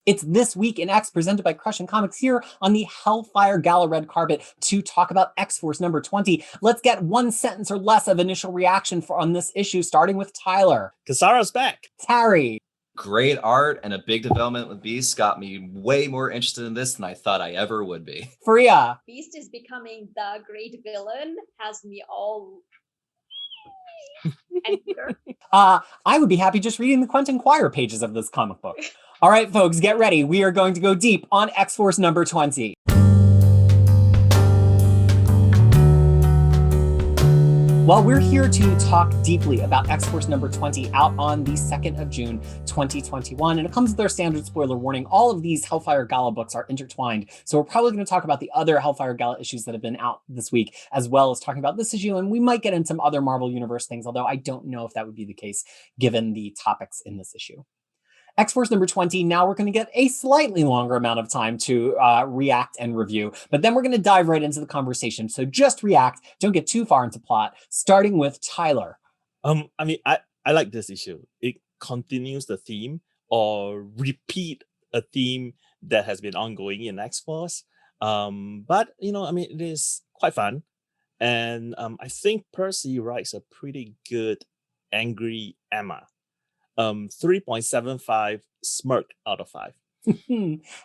It's This Week in X, presented by Crush and Comics, here on the Hellfire Gala red carpet to talk about X-Force number 20. Let's get one sentence or less of initial reaction on this issue, starting with Tyler. Kasara's back. Harry. Great art and a big development with Beast got me way more interested in this than I thought I ever would be. Fariha. Beast is becoming the great villain, has me all anger. I would be happy just reading the Quentin Quire pages of this comic book. All right, folks, get ready. We are going to go deep on X-Force number 20. Well, we're here to talk deeply about X-Force number 20 out on the 2nd of June, 2021. And it comes with our standard spoiler warning. All of these Hellfire Gala books are intertwined. So we're probably going to talk about the other Hellfire Gala issues that have been out this week, as well as talking about this issue. And we might get into some other Marvel Universe things, although I don't know if that would be the case given the topics in this issue. X-Force number 20, now we're going to get a slightly longer amount of time to react and review, but then we're going to dive right into the conversation. So just react, don't get too far into plot, starting with Tyler. I like this issue. It continues the theme or repeat a theme that has been ongoing in X-Force. But, it is quite fun. And I think Percy writes a pretty good angry Emma. 3.75 smirk out of 5.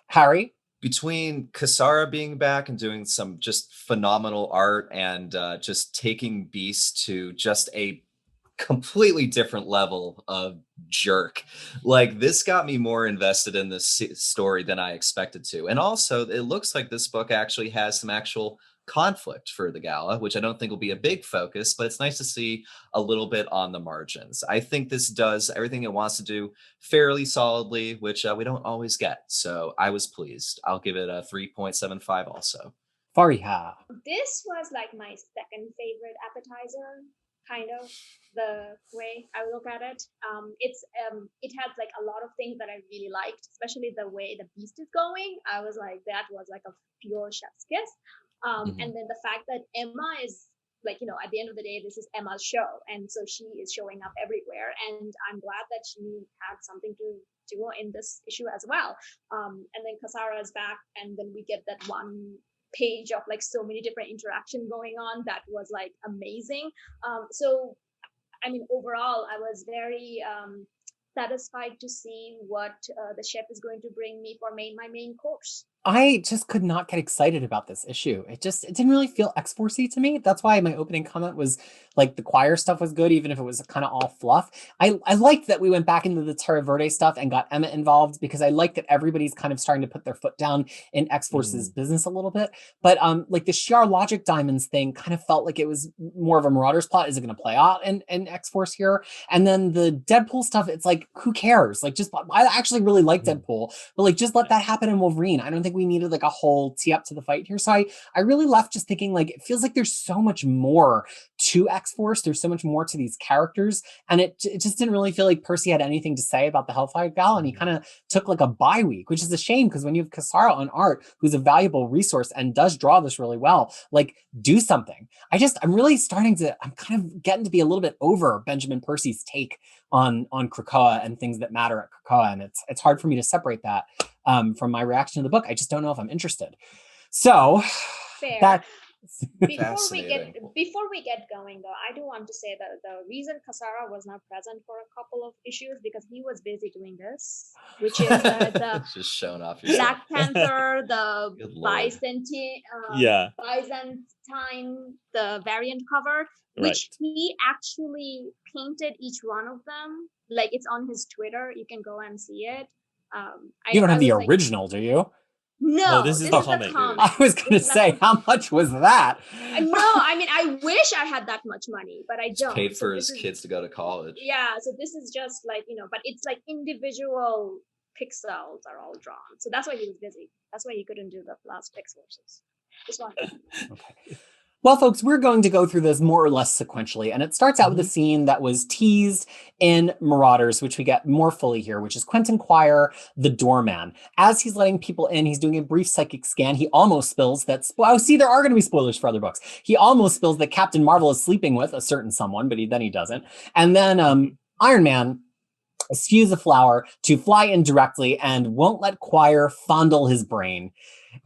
Harry? Between Kasara being back and doing some just phenomenal art and just taking Beast to just a completely different level of jerk, like this got me more invested in this story than I expected to. And also, it looks like this book actually has some actual conflict for the Gala, which I don't think will be a big focus, but it's nice to see a little bit on the margins. I think this does everything it wants to do fairly solidly, which we don't always get. So I was pleased. I'll give it a 3.75 also. Fariha. This was like my second favorite appetizer, kind of the way I look at it. It had like a lot of things that I really liked, especially the way the Beast is going. I was like, that was like a pure chef's kiss. And then the fact that Emma is like, at the end of the day, this is Emma's show. And so she is showing up everywhere. And I'm glad that she had something to do in this issue as well. And then Kasara is back. And then we get that one page of like so many different interactions going on. That was like amazing. So, overall, I was very satisfied to see what the chef is going to bring me for my main course. I just could not get excited about this issue. It didn't really feel X-Force-y to me. That's why my opening comment was like the Quire stuff was good, even if it was kind of all fluff. I liked that we went back into the Terra Verde stuff and got Emma involved, because I like that everybody's kind of starting to put their foot down in X-Force's business a little bit. But like the Shi'ar Logic Diamonds thing kind of felt like it was more of a Marauders plot. Is it going to play out in X-Force here? And then the Deadpool stuff, it's like, who cares? Like, I actually really like Deadpool, but like, just let that happen in Wolverine. I don't think we needed like a whole tee up to the fight here. So I really left just thinking like, it feels like there's so much more to X-Force. There's so much more to these characters. And it just didn't really feel like Percy had anything to say about the Hellfire Gala. And he kind of took like a bye week, which is a shame, because when you have Kasara on art, who's a valuable resource and does draw this really well, like do something. I'm kind of getting to be a little bit over Benjamin Percy's take on Krakoa and things that matter at Krakoa. And it's hard for me to separate that from my reaction to the book. I just don't know if I'm interested. So fair. Before we get going, though, I do want to say that the reason Kasara was not present for a couple of issues because he was busy doing this, which is the just showing off yourself. Black Panther, the Byzantine, the variant cover, which he actually painted each one of them. Like, it's on his Twitter. You can go and see it. You don't have the original, do you? No, this is the comic. I was going to say, how much was that? No, I wish I had that much money, but I don't. Paid for his kids to go to college. Yeah, so this is just like, but it's like individual pixels are all drawn. So that's why he was busy. That's why he couldn't do the last X-Forces. Just one. Okay. Well, folks, we're going to go through this more or less sequentially, and it starts out with a scene that was teased in Marauders, which we get more fully here, which is Quentin Quire, the doorman. As he's letting people in, he's doing a brief psychic scan. He almost spills that, there are going to be spoilers for other books. He almost spills that Captain Marvel is sleeping with a certain someone, but then he doesn't. And then Iron Man eschews a flower to fly in directly and won't let Choir fondle his brain.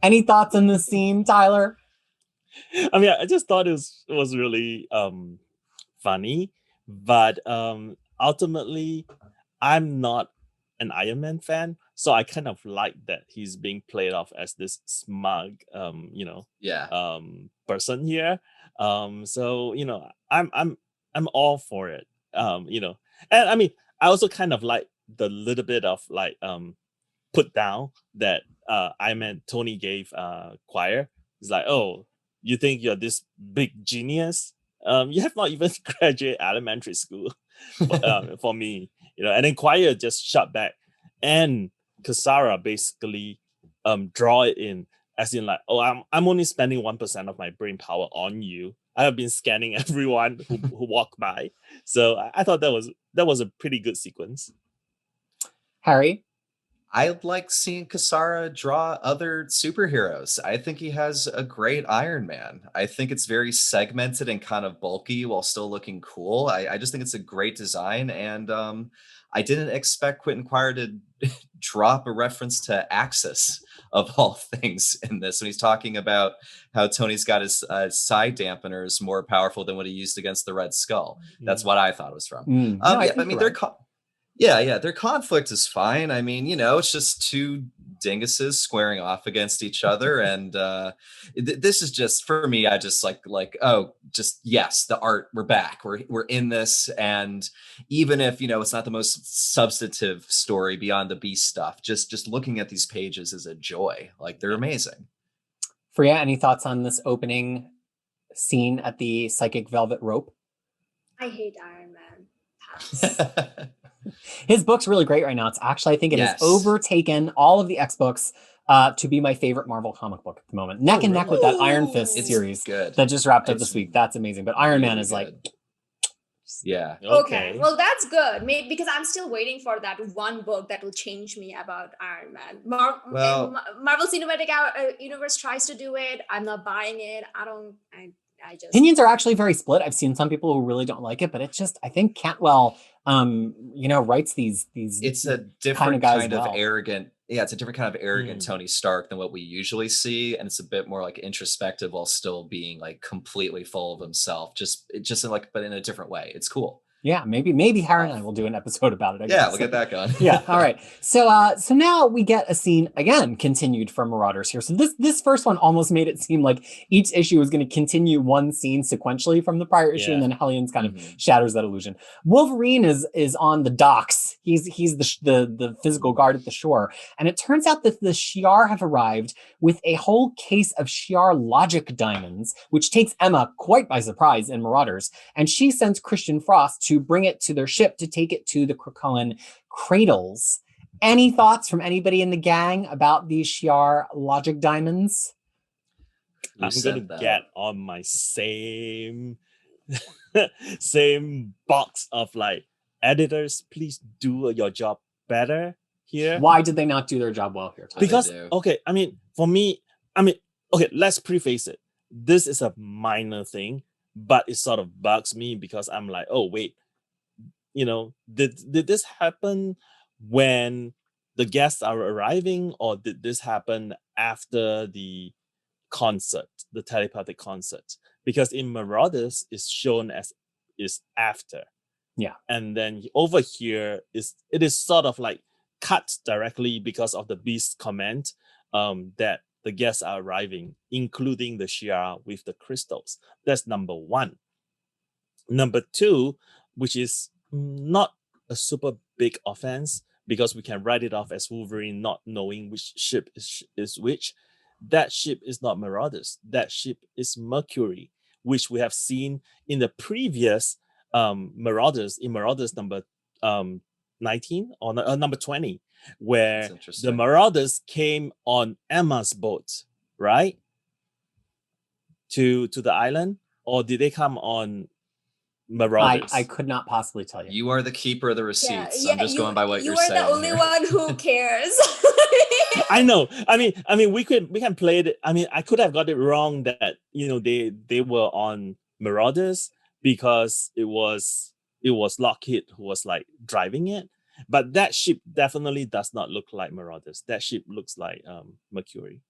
Any thoughts on this scene, Tyler? I mean, I just thought it was really funny, but ultimately, I'm not an Iron Man fan, so I kind of like that he's being played off as this smug, Yeah. person here. So I'm all for it. And I mean, I also kind of like the little bit of like put down that Iron Man Tony gave Choir. It's like, oh, you think you're this big genius? You have not even graduated elementary school for me, and then Choir just shut back, and Kasara basically draw it in as in like, oh, I'm only spending 1% of my brain power on you. I have been scanning everyone who walk by. So I thought that was a pretty good sequence. Harry? I like seeing Kasara draw other superheroes. I think he has a great Iron Man. I think it's very segmented and kind of bulky while still looking cool. I just think it's a great design. And I didn't expect Quentin Quire to drop a reference to Axis of all things in this when he's talking about how Tony's got his side dampeners more powerful than what he used against the Red Skull. That's what I thought it was from. No, I mean, their conflict is fine. I mean, it's just two dinguses squaring off against each other, and this is just for me. I just yes, the art. We're back. We're in this, and even if it's not the most substantive story beyond the Beast stuff, just looking at these pages is a joy. Like they're amazing. Fariha, any thoughts on this opening scene at the Psychic Velvet Rope? I hate Iron Man. Pass. His book's really great right now. It's actually, I think it has overtaken all of the X books to be my favorite Marvel comic book at the moment. Neck and neck with that Iron Fist series good. that just wrapped up this week. That's amazing. But Iron Man is like... Yeah. Okay. Well, that's good. Maybe because I'm still waiting for that one book that will change me about Iron Man. Marvel Cinematic Universe tries to do it. I'm not buying it. I just... Opinions are actually very split. I've seen some people who really don't like it, but it's just, I think Cantwell, writes these. It's a different kind of arrogant. Yeah, it's a different kind of arrogant Tony Stark than what we usually see, and it's a bit more like introspective while still being like completely full of himself. But in a different way. It's cool. Yeah, maybe Harry and I will do an episode about it. We'll get that going. Yeah, all right. So now we get a scene again continued from Marauders here. So this first one almost made it seem like each issue was going to continue one scene sequentially from the prior issue, and then Hellions kind of shatters that illusion. Wolverine is on the docks. He's the physical guard at the shore, and it turns out that the Shi'ar have arrived with a whole case of Shi'ar logic diamonds, which takes Emma quite by surprise in Marauders, and she sends Christian Frost to bring it to their ship to take it to the Krakoan cradles. Any thoughts from anybody in the gang about these Shi'ar logic diamonds? I'm going to get on my same box of like, editors, please do your job better here. Why did they not do their job well here, Tyler? Because, I mean, for me, let's preface it. This is a minor thing, but it sort of bugs me because I'm like, oh, wait, did this happen when the guests are arriving, or did this happen after the concert, the telepathic concert? Because in Marauders, it's shown as is after. Yeah. And then over here, it is sort of like cut directly because of the Beast comment that the guests are arriving, including the Shi'ar with the crystals. That's number one. Number two, which is not a super big offense, because we can write it off as Wolverine not knowing which ship is which. That ship is not Marauders. That ship is Mercury, which we have seen in the previous Marauders, in Marauders number 19 or number 20, where the Marauders came on Emma's boat, right? To the island, or did they come on Marauders? I could not possibly tell you. You are the keeper of the receipts. I'm just going by what you're saying. You are the only one who cares. I know. I mean, we can play it. I mean, I could have got it wrong that they were on Marauders because it was Lockheed who was like driving it. But that ship definitely does not look like Marauders. That ship looks like Mercury.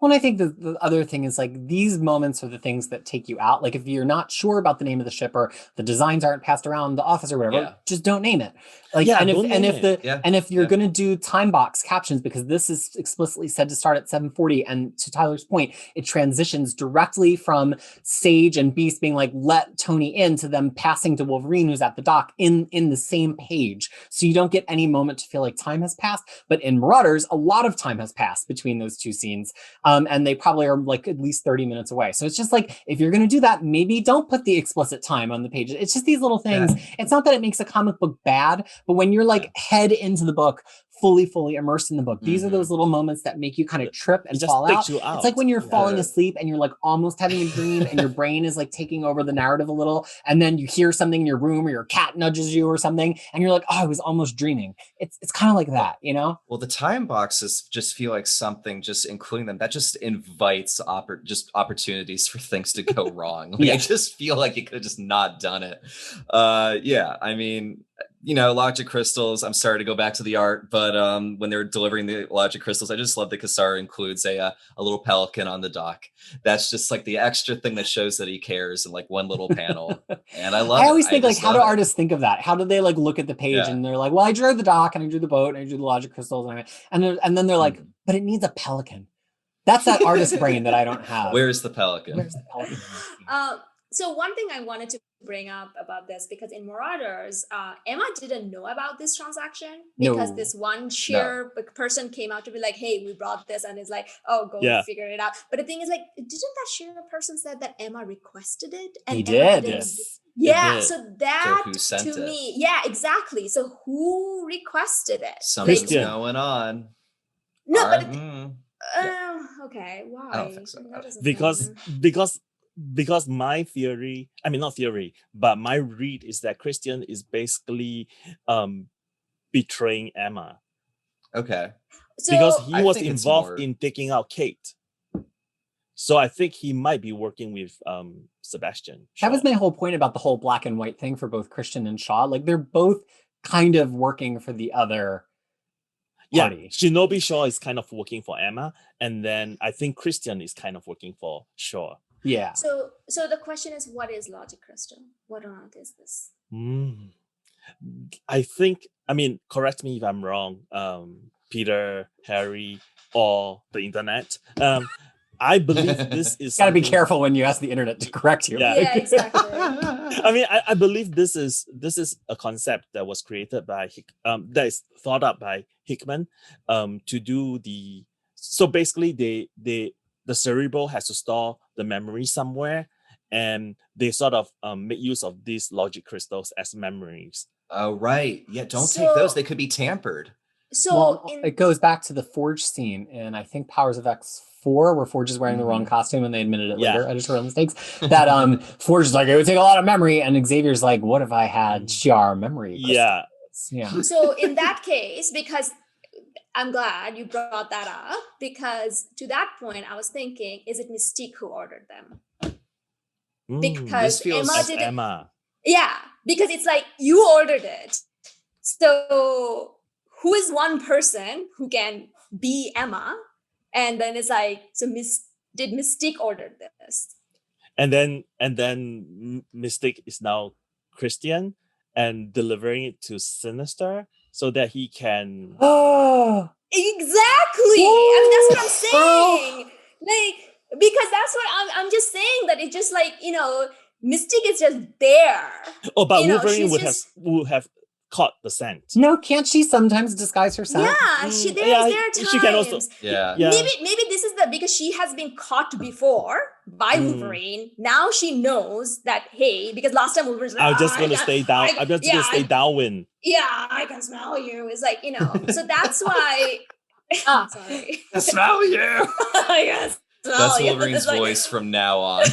Well, and I think the other thing is like these moments are the things that take you out. Like if you're not sure about the name of the ship or the designs aren't passed around the office or whatever, Yeah. just don't name it. Like Yeah, and don't name it. and if you're Yeah. gonna do time box captions, because this is explicitly said to start at 7:40, and to Tyler's point, it transitions directly from Sage and Beast being like, let Tony in, to them passing to Wolverine who's at the dock in the same page. So you don't get any moment to feel like time has passed. But in Marauders, a lot of time has passed between those two scenes. And they probably are like at least 30 minutes away. So it's just like, if you're going to do that, maybe don't put the explicit time on the page. It's just these little things. Yeah. It's not that it makes a comic book bad, but when you're like head into the book, fully immersed in the book, these are those little moments that make you kind of trip and It just fall out. takes you out. It's like when you're falling Yeah. asleep and you're like almost having a dream and your brain is like taking over the narrative a little, and then you hear something in your room or your cat nudges you or something and you're like, oh, I was almost dreaming. It's kind of like that, you know? Well, the time boxes just feel like something, just including them, that just invites just opportunities for things to go wrong. Like, Yeah. I just feel like you could have just not done it. Yeah, I mean, you know, Logic Crystals, I'm sorry to go back to the art, but when they're delivering the Logic Crystals, I just love that Cassara includes a little pelican on the dock. That's just like the extra thing that shows that he cares in like one little panel. And I love it. I always think like, just how do love it. artists think of that? How do they like look at the page Yeah. and they're like, well, I drew the dock and I drew the boat and I drew the Logic Crystals and then they're like, Mhm. but it needs a pelican. That's that artist brain that I don't have. Where's the pelican? Where's the pelican? So one thing I wanted to bring up about this, because in Marauders, Emma didn't know about this transaction because No. this one sheer person came out to be like, hey, we brought this, and it's like, oh, go Yeah. figure it out. But the thing is, like, didn't that sheer person said that Emma requested it? And He Emma did. didn't Yes. Yeah, did. so that who sent to it? me, yeah, exactly. So who requested it? Something's Christian. going on. No, but okay, why? I don't think so. That doesn't because matter. because my theory, I mean not theory, but my read is that Christian is basically betraying Emma Okay. because So he I was think it's involved more- in taking out Kate. So I think he might be working with Sebastian. That was Shaw. my whole point about the whole black and white thing for both Christian and Shaw. Like they're both kind of working for the other Yeah, party. Shinobi Shaw is kind of working for Emma, and then I think Christian is kind of working for Shaw. Yeah. So the question is, what is Logic Crystal? What on earth is this? I think, I mean, correct me if I'm wrong, Peter, Harry, or the internet. I believe this is Got to be something- careful when you ask the internet to correct you. Yeah. Yeah, exactly. I mean, I believe this is a concept that was created by that is thought up by Hickman to do the, so basically the cerebral has to store the memory somewhere, and they sort of make use of these logic crystals as memories. Oh, right. Yeah, don't So- take those. They could be tampered. So Well, in it goes back to the Forge scene in, I think, Powers of X4, where Forge is wearing the wrong costume and they admitted it Yeah. later, editorial mistakes, that Forge is like, it would take a lot of memory, and Xavier's like, what if I had Shiar memory Yeah. crystals? Yeah. so in that case, because I'm glad you brought that up, because to that point I was thinking, is it Mystique who ordered them? Because This feels- Emma As didn't. Emma. Yeah, because it's like you ordered it. So who is one person who can be Emma? And then it's like, so did Mystique order this? And then Mystic is now Christian and delivering it to Sinister so that he can. Oh, Exactly. I mean, that's what I'm saying. Like, because that's what I'm just saying, that it's just like, Mystique is just there. Oh, but You know, Wolverine she's would have caught the scent. no, can't she sometimes disguise her scent? Yeah, Mm, there yeah, are times. she can also- Yeah. Yeah. Maybe this is because she has been caught before by Wolverine. Now she knows that, hey, because last time Wolverine's like, I'm just "Ah, gonna I can- stay down. I- I'm just yeah, gonna stay I- downwind. Yeah, I can smell you. It's like, so that's why. I'm sorry. I smell you. I can smell That's you. Wolverine's It's like- voice from now on.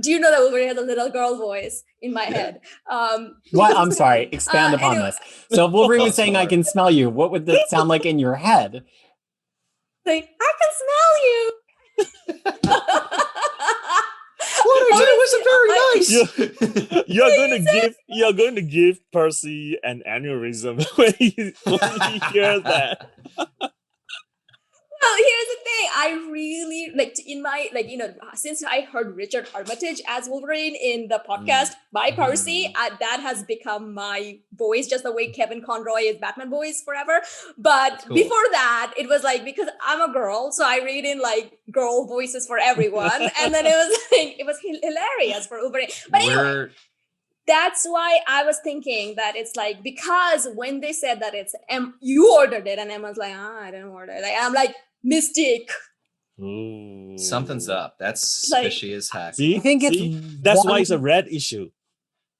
Do you know that Wolverine has a little girl voice in my head? What? I'm sorry. Expand upon anyway. this. So if Wolverine was saying, I Sorry. can smell you, what would that sound like in your head? Like, I can smell you. what I did wasn't very nice. You're going to give Percy an aneurysm when he hears that. Well, here's the thing. I really in my since I heard Richard Armitage as Wolverine in the podcast by Percy, that has become my voice, just the way Kevin Conroy is Batman voice forever. But Cool. before that, it was like, because I'm a girl, so I read in like girl voices for everyone, and then it was hilarious for Wolverine. But anyway. That's why I was thinking that it's like, because when they said that it's you ordered it, and Emma's like, I didn't order it. Like, I'm like, Mystique. Ooh. Something's up. That's Like, fishy as heck. See, I think it's that's one- why it's a red issue.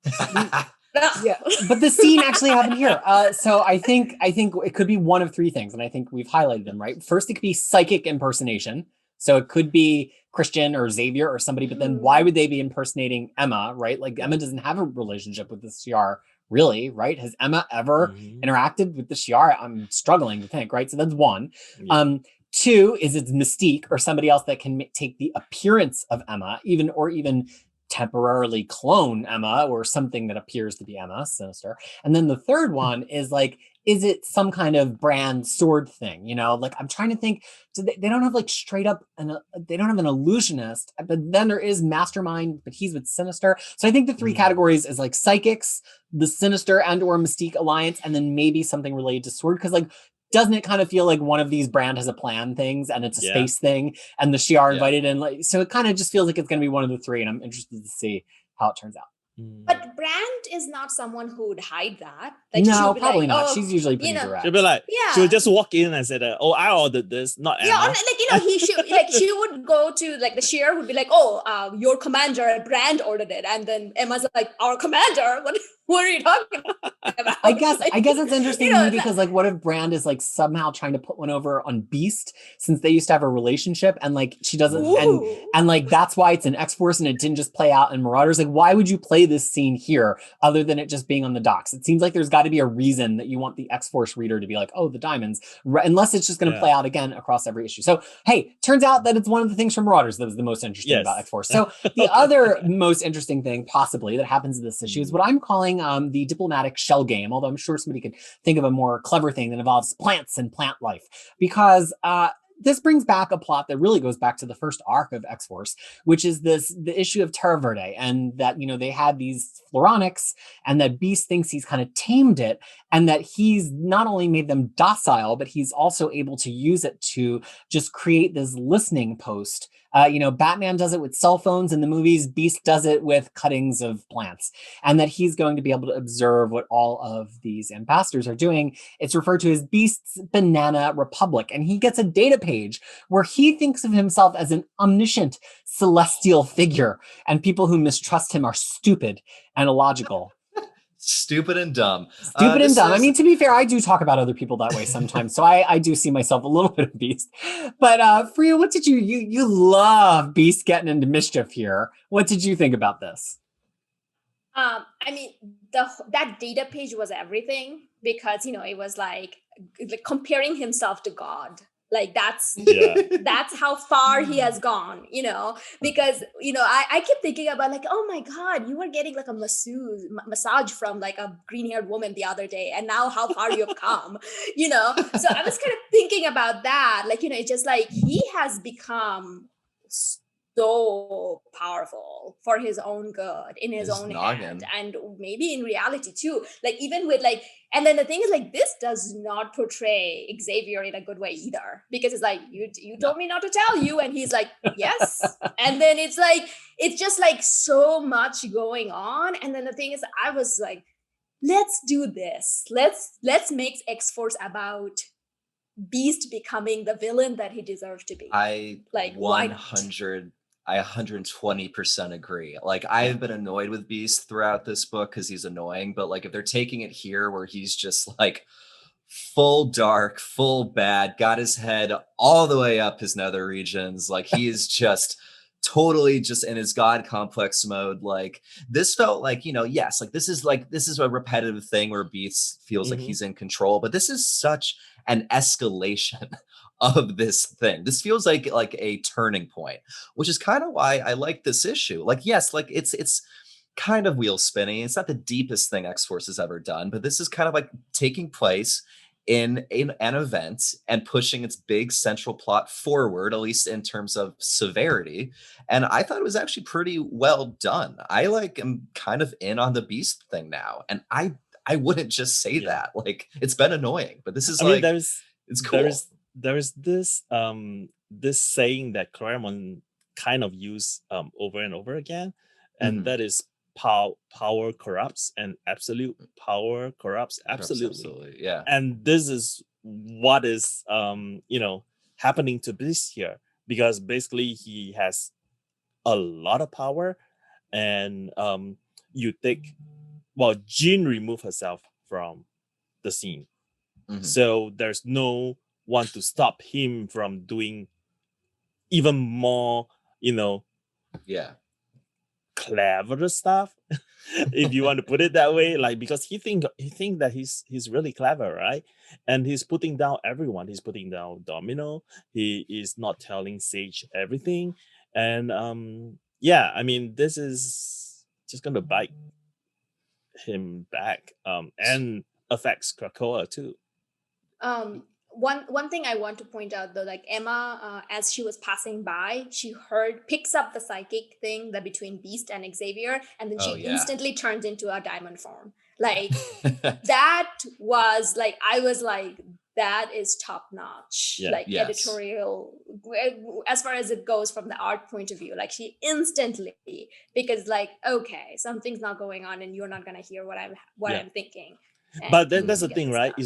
Yeah, but the scene actually happened here. So I think it could be one of three things, and I think we've highlighted them, right? First, it could be psychic impersonation. So it could be Christian or Xavier or somebody, but then why would they be impersonating Emma, right? Like Emma doesn't have a relationship with the Shi'ar, really, right? Has Emma ever interacted with the Shi'ar? I'm struggling to think, right? So that's one. Yeah. Two is it's Mystique or somebody else that can take the appearance of Emma, even temporarily clone Emma or something that appears to be Emma, Sinister. And then the third one is like, is it some kind of brand sword thing? You know, like I'm trying to think, so they don't have like straight up, they don't have an illusionist, but then there is Mastermind, but he's with Sinister. So I think the three categories is like psychics, the Sinister and or Mystique alliance, and then maybe something related to sword. Cause like, doesn't it kind of feel like one of these brand has a plan things and it's a space thing and the Shi'ar invited in, like, so it kind of just feels like it's going to be one of the three, and I'm interested to see how it turns out. But Brand is not someone who would hide that. Like, No, probably not. She's usually pretty you know, direct. She'll be like, Yeah. she'll just walk in and say that, oh, I ordered this, not Emma. Yeah, like, he should, like, she would go to, like, the Shi'ar would be like, oh, your commander, Brand ordered it. And then Emma's like, our commander? What are you talking about? I guess Like, it's interesting you to know, me because like, what if Brand is like somehow trying to put one over on Beast since they used to have a relationship, and like she doesn't, and like that's why it's an X-Force and it didn't just play out in Marauders. Like, why would you play this scene here other than it just being on the docks? It seems like there's got to be a reason that you want the X-Force reader to be like, oh, the diamonds, unless it's just going to play out again across every issue. So hey, turns out that it's one of the things from Marauders that was the most interesting about X-Force. So the other most interesting thing possibly that happens in this issue is what I'm calling the diplomatic shell game, although I'm sure somebody could think of a more clever thing that involves plants and plant life, because this brings back a plot that really goes back to the first arc of X-Force, which is the issue of Terra Verde, and that, you know, they had these Floronics and that Beast thinks he's kind of tamed it, and that he's not only made them docile, but he's also able to use it to just create this listening post. You know, Batman does it with cell phones in the movies. Beast does it with cuttings of plants, and that he's going to be able to observe what all of these ambassadors are doing. It's referred to as Beast's Banana Republic, and he gets a data page where he thinks of himself as an omniscient celestial figure, and people who mistrust him are stupid and illogical. Stupid and dumb. Stupid and dumb. I mean, to be fair, I do talk about other people that way sometimes, so I do see myself a little bit of Beast. But Fariha, what did you love Beast getting into mischief here? What did you think about this? I mean, that data page was everything, because, you know, it was like comparing himself to God. Like that's how far he has gone, you know, because, you know, I keep thinking about like, oh my God, you were getting like a massage from like a green-haired woman the other day, and now how far you have come, you know? So I was kind of thinking about that. Like, you know, it's just like he has become so powerful for his own good in his own hand, and maybe in reality too, like even with like, and then the thing is like, this does not portray Xavier in a good way either, because it's like, you told me not to tell you, and he's like, yes. And then it's like, it's just like so much going on. And then the thing is, I was like, let's do this, let's make X-Force about Beast becoming the villain that he deserves to be. I 120% agree. Like, I've been annoyed with Beast throughout this book because he's annoying, but like if they're taking it here where he's just like full dark, full bad, got his head all the way up his nether regions, like he is just totally just in his God complex mode. Like, this felt like, you know, yes, like this is a repetitive thing where Beast feels like he's in control, but this is such an escalation of this thing. This feels like a turning point, which is kind of why I like this issue. Like, yes, like it's kind of wheel spinning. It's not the deepest thing X-Force has ever done, but this is kind of like taking place in an event and pushing its big central plot forward, at least in terms of severity. And I thought it was actually pretty well done. I like am kind of in on the Beast thing now, and I wouldn't just say Yeah. that. Like, it's been annoying, but this is I mean, like it's cool. there's this this saying that Claremont kind of used over and over again, and Mhm. that is power corrupts, and absolute power corrupts absolutely. Absolutely, yeah. And this is what is happening to Beast here, because basically he has a lot of power, and you think, well, Jean removed herself from the scene, Mhm. so there's no one to stop him from doing even more, Yeah. clever stuff, if you want to put it that way. Like, because he think that he's really clever, right? And he's putting down everyone. He's putting down Domino. He is not telling Sage everything, and yeah, I mean, this is just gonna bite him back, and affects Krakoa too. One thing I want to point out though, like Emma, as she was passing by, she picks up the psychic thing that between Beast and Xavier, and then she Oh, yeah. instantly turns into a diamond form. Like that was like, I was like, that is top notch. Yeah. Like Yes. editorial, as far as it goes from the art point of view. Like she instantly, because like, okay, something's not going on, and you're not gonna hear what Yeah. I'm thinking. But And that's the get thing, this right? done.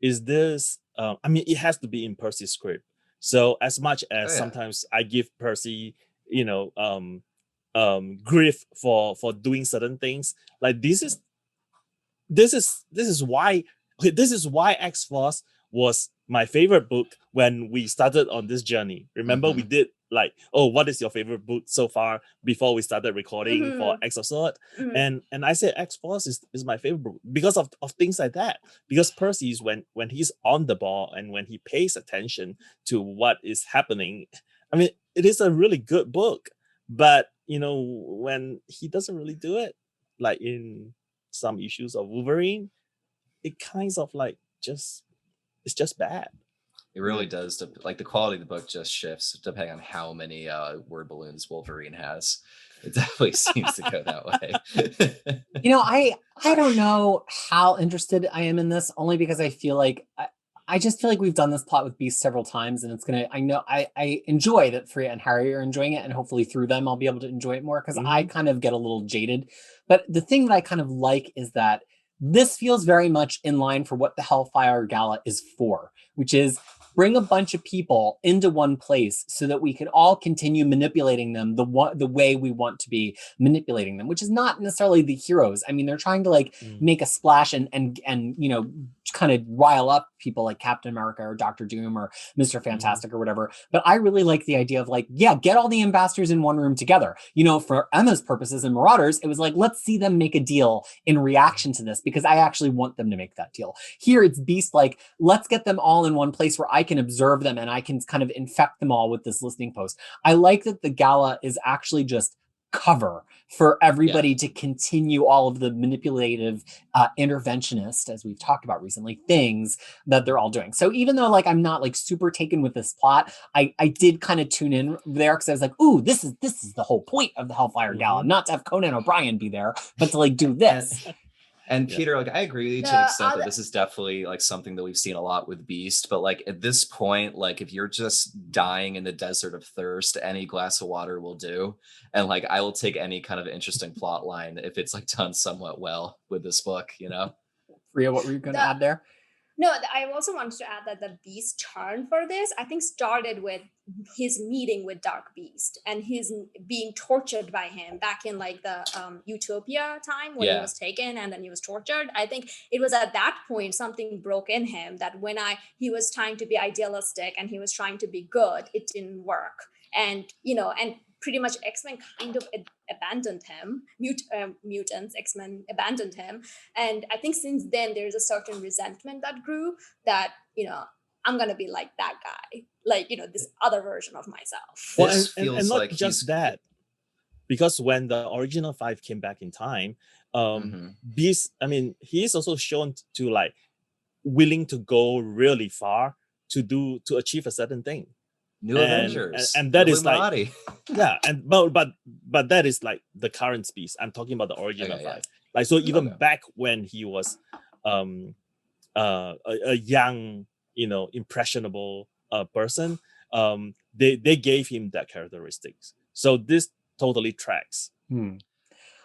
Is this I mean, it has to be in Percy's script. So as much as Oh, yeah. sometimes I give Percy, grief for doing certain things, like this is why X-Force was my favorite book when we started on this journey. Remember, we did like, oh, what is your favorite book so far, before we started recording for X of Sword? Mhm. And I said X-Force is my favorite book because of things like that. Because Percy's, when he's on the ball and when he pays attention to what is happening, I mean, it is a really good book. But when he doesn't really do it, like in some issues of Wolverine, it kind of like it's just bad. It really does. Like, the quality of the book just shifts depending on how many word balloons Wolverine has. It definitely seems to go that way. I don't know how interested I am in this, only because I feel like I just feel like we've done this plot with Beast several times, and I enjoy that Freya and Harry are enjoying it, and hopefully through them I'll be able to enjoy it more, because I kind of get a little jaded. But the thing that I kind of like is that this feels very much in line for what the Hellfire Gala is for, which is bring a bunch of people into one place so that we can all continue manipulating them the way we want to be manipulating them, which is not necessarily the heroes. I mean, they're trying to like make a splash and kind of rile up people like Captain America or Doctor Doom or Mr. Fantastic or whatever. But I really like the idea of like, yeah, get all the ambassadors in one room together. For Emma's purposes and Marauders, it was like, let's see them make a deal in reaction to this, because I actually want them to make that deal. Here it's Beast like, let's get them all in one place where I can observe them and I can kind of infect them all with this listening post. I like that the Gala is actually just cover for everybody to continue all of the manipulative interventionist, as we've talked about recently, things that they're all doing. So even though like I'm not like super taken with this plot, I did kind of tune in there, because I was like, ooh, this is the whole point of the Hellfire Gala, not to have Conan O'Brien be there, but to like do this. And Peter, like, I agree with you to the extent that this is definitely like something that we've seen a lot with Beast. But like at this point, like if you're just dying in the desert of thirst, any glass of water will do. And like I will take any kind of interesting plot line if it's like done somewhat well with this book, Rhea, what were you going to add there? No, I also wanted to add that the Beast turn for this, I think, started with his meeting with Dark Beast and his being tortured by him back in like the Utopia time when he was taken and then he was tortured. I think it was at that point something broke in him, that when he was trying to be idealistic and he was trying to be good, it didn't work. And pretty much X-Men kind of abandoned him. Mutants, X-Men abandoned him. And I think since then there's a certain resentment that grew, that, I'm gonna be like that guy, like, you know, this other version of myself. Well, This and feels not like just he's that, because when the original 5 came back in time, Mhm. Beast, I mean, he is also shown to like willing to go really far to achieve a certain thing. New And Avengers, that is like, Illuminati. yeah, and but that is like the current Beast. I'm talking about the original Okay, yeah. 5. Like, so even Okay. back when he was a young, you know, impressionable person, they gave him that characteristics. So this totally tracks.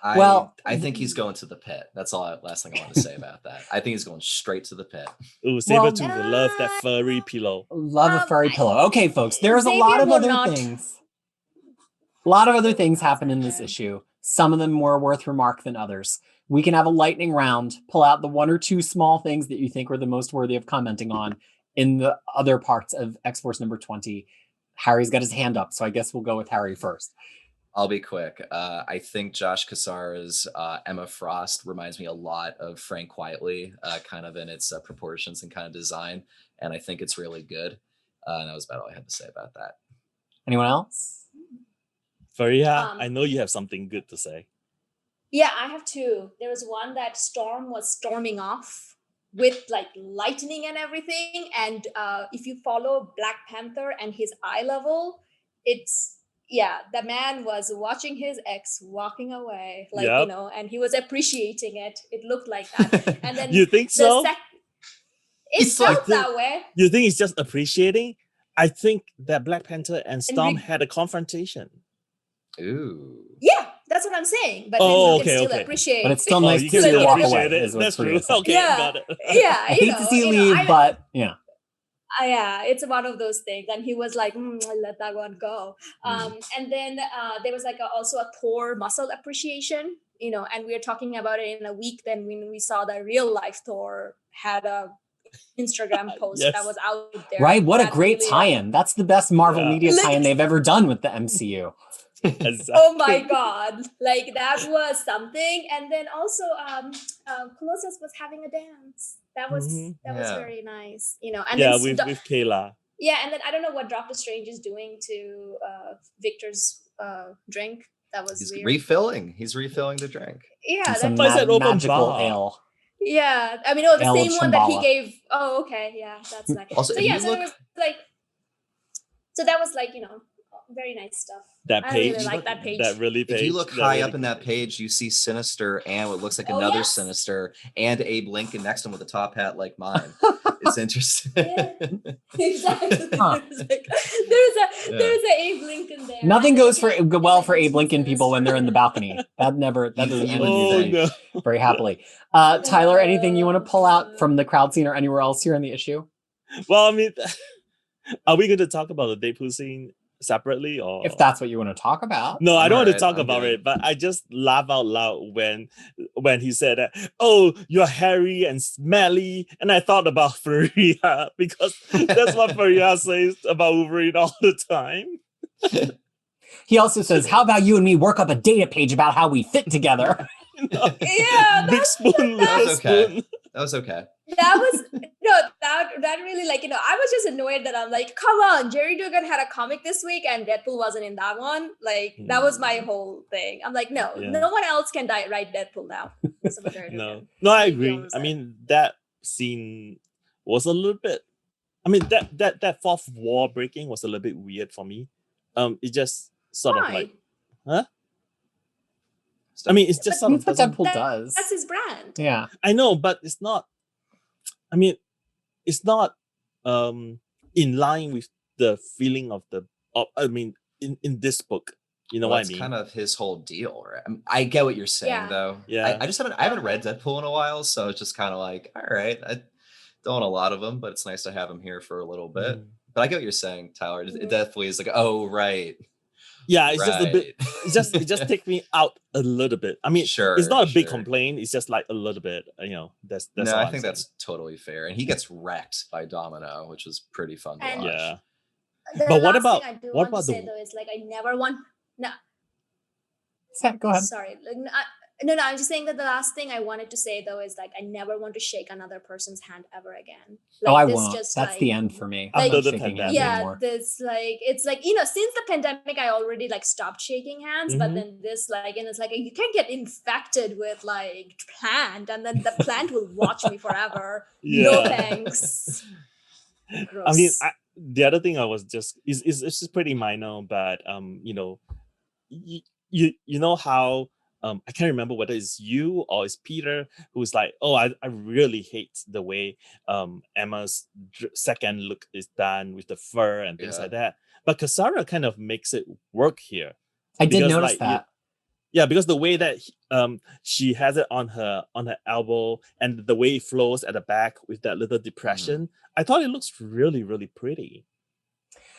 Well, I think he's going to the pit. That's all. Last thing I want to say about that. I think he's going straight to the pit. Ooh, Well, Sabretooth will love that furry pillow. love a furry pillow. Okay, folks, there's a Xavier lot of will other not- things. A lot of other things Not happen in this Xavier. issue. Some of them more worth remark than others. We can have a lightning round, pull out the 1 or 2 small things that you think were the most worthy of commenting on in the other parts of X-Force number 20. Harry's got his hand up, so I guess we'll go with Harry first. I'll be quick. I think Josh Cassara's Emma Frost reminds me a lot of Frank Quietly, kind of in its proportions and kind of design, and I think it's really good. And that was about all I had to say about that. Anyone else? Fariha, I know you have something good to say. Yeah, I have two. There was one that Storm was storming off with like lightning and everything. And if you follow Black Panther and his eye level, it's, yeah, the man was watching his ex walking away, like, Yep. you know, and he was appreciating it. It looked like that. And then You think so? it It's felt like that way. You think he's just appreciating? I think that Black Panther and Storm re- had a confrontation. Ooh. Yeah, that's what I'm saying. But Oh, then you can okay, still okay. appreciate. But it's still Oh, nice you to can see still her walk appreciate away, it. is what That's true. Faria's saying. Okay, Yeah. got it. Yeah, I you hate to know, see you you know, leave, but yeah. Yeah, it's one of those things. And he was like, I let that one go. And then there was like also a Thor muscle appreciation, you know, and we were talking about it in a week. Then when we saw the real life Thor had a Instagram post Yes. that was out there. Right? What a That great really, tie-in. That's the best Marvel Yeah. media tie-in they've ever done with the MCU. Exactly. Oh my God. Like that was something. And then also Colossus was having a dance. That was that was Yeah. very nice, you know. And Yeah, then with Kayla. yeah, and then I don't know what Doctor Strange is doing to Victor's drink. That was He's weird. refilling. He's refilling the drink. Yeah, And some Why is that open magical bar? ale. yeah. I mean, oh, the Ale of same one that he Shambhala. gave. Oh, okay, yeah, that's nice. Also, So if yeah, you so look- it was like, so that was like, you know, very nice stuff. That I page. really like that page. That really page. If you look that high really up in good that page, you see Sinister and what looks like Oh, another yes. Sinister and Abe Lincoln next to him with a top hat like mine. It's interesting. Yeah. Exactly. Huh. There's a Abe Lincoln there. Nothing And goes then for well like for a Abe Lincoln Jesus. people when they're in the balcony. That doesn't You end Oh anything no. very happily. Tyler, anything you want to pull out from the crowd scene or anywhere else here in the issue? Well, I mean, are we going to talk about the Deadpool scene separately, or If that's what you want to talk about. No, I don't want to Alright, talk I'm about good. it, but I just laugh out loud when he said, "Oh, you're hairy and smelly," and I thought about Fariha because that's what Fariha says about Wolverine all the time. He also says, "How about you and me work up a data page about how we fit together?" You know? Yeah, Big spoon, That little was okay. spoon. That was okay. that was no that really, like, you know, I was just annoyed that I'm like, come on, Jerry Dugan had a comic this week and Deadpool wasn't in that one. Like that was my whole thing. I'm like, no, Yeah. no one else can write Deadpool now. Except for Jerry No, Dugan. no, I He agree. owns I it. mean, that scene was a little bit. I mean, that fourth wall breaking was a little bit weird for me. It just sort of Why? like, huh? I mean, it's just But sort of That's what doesn't. Deadpool does. That's his brand. Yeah. I know, but it's not. I mean, it's not in line with the feeling of the. I mean, in this book, you know Well, what I that's mean? kind of his whole deal, right? I get what you're saying, Yeah. though. Yeah. I haven't read Deadpool in a while, so it's just kind of like, all right, I don't want a lot of them, but it's nice to have him here for a little bit. Mm. But I get what you're saying, Tyler. It definitely is like, oh, right. Yeah, it's just a bit. right. It just takes me out a little bit. I mean, Sure, it's not a big sure. complaint. It's just like a little bit. You know, that's No, all I I'm think saying. that's totally fair. And he gets wrecked by Domino, which is pretty fun to And- watch. Yeah. The But what last about- thing I do what want to about say the- though is like I never want. No, Go ahead. sorry. Like, No, I'm just saying that the last thing I wanted to say though is like I never want to shake another person's hand ever again. Like, I this won't. just That's like, the end for me. I'm After not the shaking hands pandemic. anymore. this like, it's like, since the pandemic I already like stopped shaking hands, but then this like, and it's like you can get infected with like plant, and then the plant will watch me forever. No Yeah. thanks. Gross. I mean, the other thing I was just is it's just pretty minor, but you know how I can't remember whether it's you or it's Peter who's like, oh, I really hate the way Emma's second look is done with the fur and things like that. But Kasara kind of makes it work here. I did Because, notice like, that. Yeah, because the way that she has it on her elbow and the way it flows at the back with that little depression, I thought it looks really, really pretty.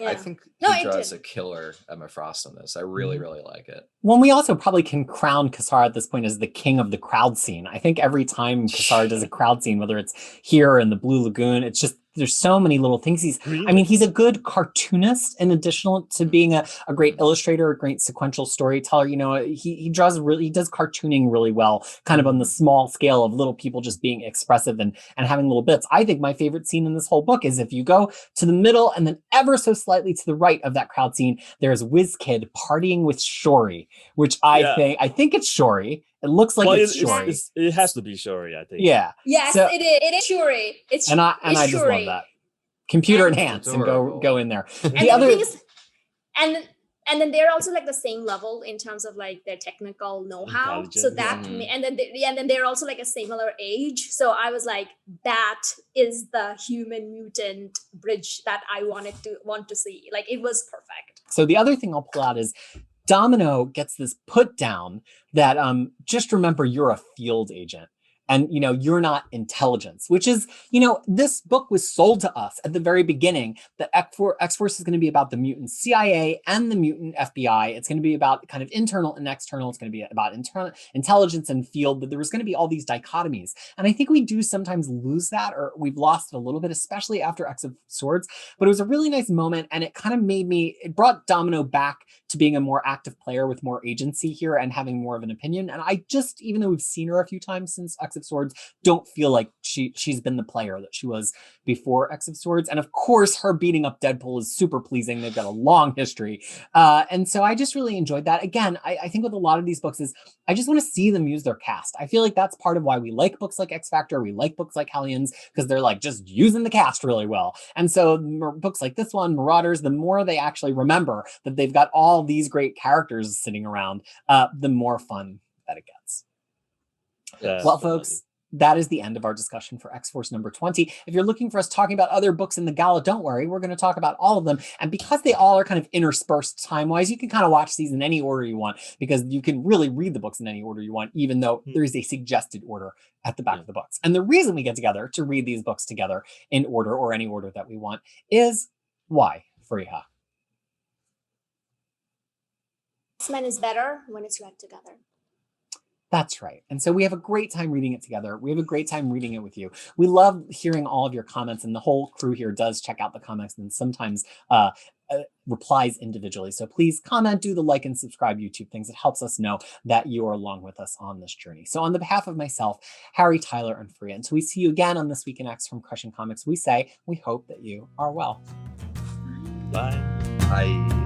Yeah. I think No, he it draws did. a killer Emma Frost on this. I really, really like it. Well, we also probably can crown Kasara at this point as the king of the crowd scene. I think every time Kasara does a crowd scene, whether it's here or in the Blue Lagoon, it's just, there's so many little things. He's a good cartoonist in addition to being a great illustrator, a great sequential storyteller. He does cartooning really well, kind of on the small scale of little people just being expressive and having little bits. I think my favorite scene in this whole book is if you go to the middle and then ever so slightly to the right of that crowd scene, there's WizKid partying with Shori, which I think it's Shori. It looks like it's Shori. It has to be Shori, I think. Yeah. Yes, so, it is Shuri. It's I it's just Shuri. love that. Computer And enhance and go in there. And The other thing is, and then they're also like the same level in terms of like their technical know-how. So that and then they're also like a similar age. So I was like, that is the human mutant bridge that I want to see. Like, it was perfect. So the other thing I'll pull out is Domino gets this put down that just remember you're a field agent. And, you're not intelligence, which is, this book was sold to us at the very beginning that X-Force is going to be about the mutant CIA and the mutant FBI. It's going to be about kind of internal and external. It's going to be about internal intelligence and field, but there was going to be all these dichotomies. And I think we do sometimes lose that, or we've lost it a little bit, especially after X of Swords. But it was a really nice moment, and it kind of it brought Domino back to being a more active player with more agency here and having more of an opinion. And I just, even though we've seen her a few times since X of Swords, don't feel like she's been the player that she was before X of Swords. And of course, her beating up Deadpool is super pleasing. They've got a long history. And so I just really enjoyed that. Again, I think with a lot of these books is I just want to see them use their cast. I feel like that's part of why we like books like X Factor. We like books like Hellions, because they're like just using the cast really well. And so books like this one, Marauders, the more they actually remember that they've got all these great characters sitting around, the more fun that it gets. Well, folks, that is the end of our discussion for X-Force number 20. If you're looking for us talking about other books in the Gala, don't worry. We're going to talk about all of them. And because they all are kind of interspersed time-wise, you can kind of watch these in any order you want, because you can really read the books in any order you want, even though there is a suggested order at the back of the books. And the reason we get together to read these books together in order, or any order that we want, is why, Fariha? X-Men is better when it's read together. That's right. And so we have a great time reading it together. We have a great time reading it with you. We love hearing all of your comments, and the whole crew here does check out the comments and sometimes replies individually. So please comment, do the like and subscribe YouTube things. It helps us know that you are along with us on this journey. So on the behalf of myself, Harry, Tyler, and Fariha, until we see you again on This Week in X from Crushing Comics, we say we hope that you are well. Bye. Bye.